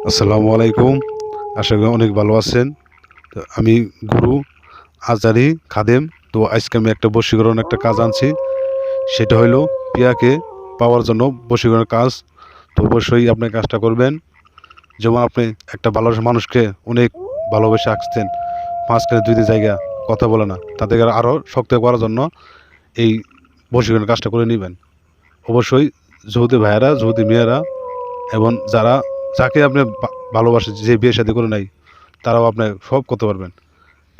আসসালামু আলাইকুম। আশা করি অনেক ভালো আছেন। তো আমি গুরু আজারি খাদেম। তো আজকে আমি একটা বশীকরণ একটা কাজ আনছি। সেটা হইলো পিয়াকে পাওয়ার জন্য বশীকরণের কাজ। তো অবশ্যই আপনি কাজটা করবেন। যেমন আপনি একটা ভালোবাসা মানুষকে অনেক ভালোবেসে আসছেন, মাঝখানে ২ টা জায়গা কথা বলে না। তাদেরকে আরও শক্ত করার জন্য এই বশীকরণের কাজটা করে নিবেন। অবশ্যই যুবতী ভাইয়েরা, যুবতী মেয়েরা এবং যাকে আপনি ভালোবাসেন, যে বিয়ে শাদী করে নাই, তারাও আপনার সব করতে পারবেন।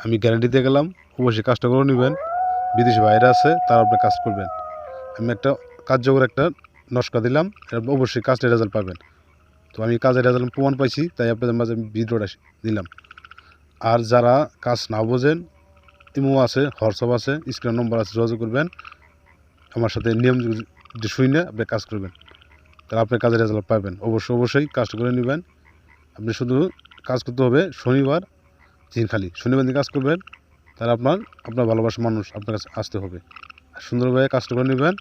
আমি গ্যারান্টি দিয়ে গেলাম, অবশ্যই কাজটা করে নেবেন। বিদেশি ভাইরা আছে, তারা আপনার কাজ করবেন। আমি একটা কার্যকর একটা নস্কা দিলাম, এটা অবশ্যই কাজটা রেজাল্ট পাবেন। তো আমি কাজের রেজাল্ট প্রমাণ পাইছি, তাই আপনাদের মাঝে আমি ভিডিওটা দিলাম। আর যারা কাজ না বোঝেন, ইমো আছে, হোয়াটসঅ্যাপ আছে, স্ক্রিন নম্বর আছে, যোগাযোগ করবেন। আমার সাথে নিয়ম শুনে আপনি কাজ করবেন, তাহলে আপনি কাজের রেজাল্ট পাবেন। অবশ্যই কাজটা করে নেবেন। আপনি শুধু কাজ করতে হবে শনিবার দিন, খালি শনিবার দিন কাজ করবেন। তাহলে আপনার ভালোবাসার মানুষ আপনার কাছে আসতে হবে। আর সুন্দরভাবে কাজটা করে নেবেন।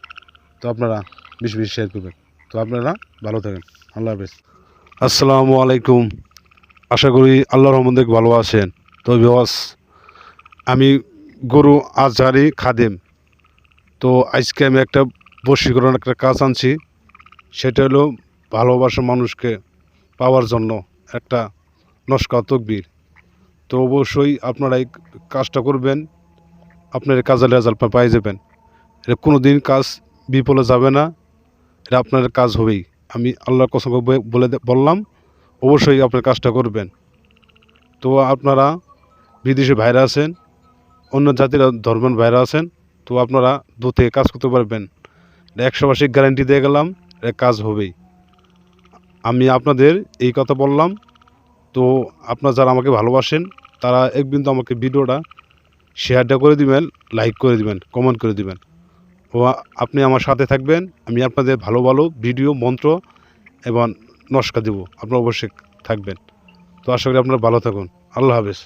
তো আপনারা বেশি বেশি শেয়ার করবেন। তো আপনারা ভালো থাকেন। আল্লাহ হাফেজ। আসসালামু আলাইকুম। আশা করি আল্লাহর রহমতে ভালো আছেন। তো ভিউয়ার্স, আমি গুরু আজহারি খাদেম। তো আজকে আমি একটা বশীকরণ একটা কাজ আনছি। সেটা হলো ভালোবাসার মানুষকে পাওয়ার জন্য একটা নস্কা তকবীর। তো অবশ্যই আপনারা এই কাজটা করবেন। আপনার কাজের রেজাল্ট পাই যাবেন। এটা কোনো দিন কাজ বিফলে যাবে না। এটা আপনার কাজ হবেই। আমি আল্লাহর কসম করে বললাম, অবশ্যই আপনার কাজটা করবেন। তো আপনারা বিদেশি ভাইরা আছেন, অন্য জাতির ধর্মের ভাইরা আছেন, তো আপনারা দূর থেকে কাজ করতে পারবেন। ১০০% গ্যারান্টি দিয়ে গেলাম, এটা কাজ হবেই। আমি আপনাদের এই কথা বললাম। তো আপনারা যারা আমাকে ভালোবাসেন, তারা কিন্তু আমাকে ভিডিওটা শেয়ারটা করে দিবেন, লাইক করে দিবেন, কমেন্ট করে দিবেন। ও আপনি আমার সাথে থাকবেন। আমি আপনাদের ভালো ভালো ভিডিও, মন্ত্র এবং নস্কা দেব। আপনারা অবশ্যই থাকবেন। তো আশা করি আপনারা ভালো থাকুন। আল্লাহ হাফেজ।